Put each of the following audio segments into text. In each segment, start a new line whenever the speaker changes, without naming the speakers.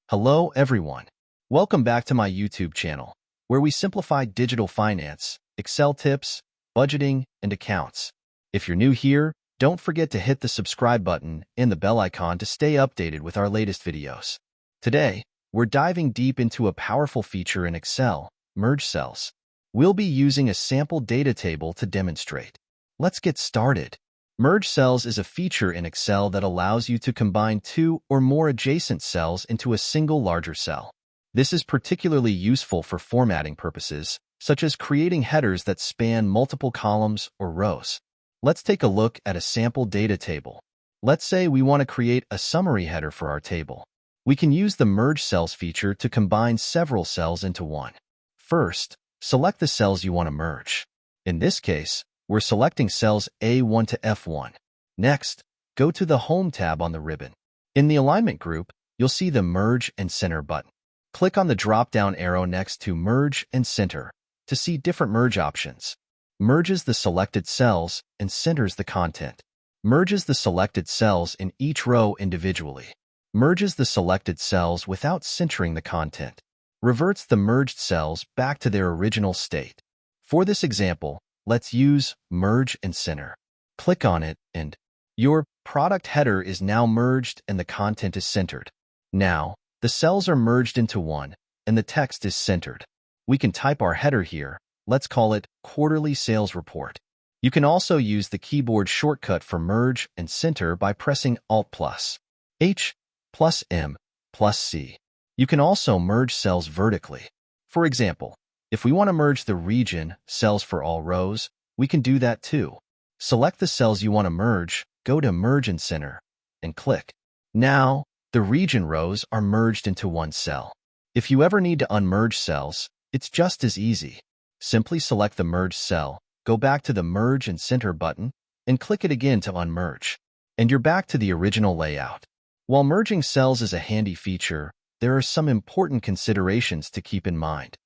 Hello everyone. Welcome back to my YouTube channel, where we simplify digital finance, Excel tips, budgeting, and accounts. If you're new here, don't forget to hit the subscribe button and the bell icon to stay updated with our latest videos. Today, we're diving deep into a powerful feature in Excel, merge cells. We'll be using a sample data table to demonstrate. Let's get started. Merge cells is a feature in Excel that allows you to combine two or more adjacent cells into a single larger cell. This is particularly useful for formatting purposes, such as creating headers that span multiple columns or rows. Let's take a look at a sample data table. Let's say we want to create a summary header for our table. We can use the Merge Cells feature to combine several cells into one. First, select the cells you want to merge. In this case, we're selecting cells A1 to F1. Next, go to the Home tab on the ribbon. In the Alignment group, you'll see the Merge and Center button. Click on the drop-down arrow next to Merge and Center to see different merge options. Merges the selected cells and centers the content. Merges the selected cells in each row individually. Merges the selected cells without centering the content. Reverts the merged cells back to their original state. For this example, let's use Merge and Center. Click on it and your product header is now merged and the content is centered. Now, the cells are merged into one and the text is centered. We can type our header here. Let's call it Quarterly Sales Report. You can also use the keyboard shortcut for Merge and Center by pressing Alt+H+M+C. You can also merge cells vertically. For example, if we want to merge the region cells for all rows, we can do that too. Select the cells you want to merge, go to Merge and Center, and click. Now, the region rows are merged into one cell. If you ever need to unmerge cells, it's just as easy. Simply select the merged cell, go back to the Merge and Center button, and click it again to unmerge. And you're back to the original layout. While merging cells is a handy feature, there are some important considerations to keep in mind.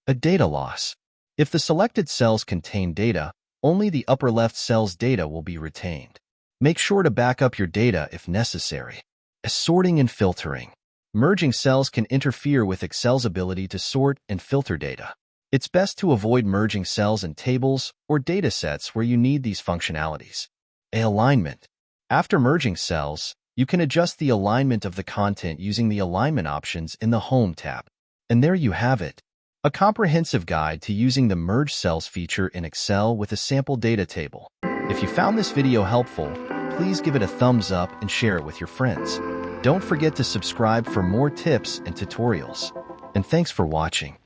A data loss. If the selected cells contain data, only the upper left cell's data will be retained. Make sure to back up your data if necessary. Sorting and filtering. Merging cells can interfere with Excel's ability to sort and filter data. It's best to avoid merging cells in tables or data sets where you need these functionalities. Alignment. After merging cells, you can adjust the alignment of the content using the alignment options in the Home tab. And there you have it. A comprehensive guide to using the Merge Cells feature in Excel with a sample data table. If you found this video helpful, please give it a thumbs up and share it with your friends. Don't forget to subscribe for more tips and tutorials. And thanks for watching.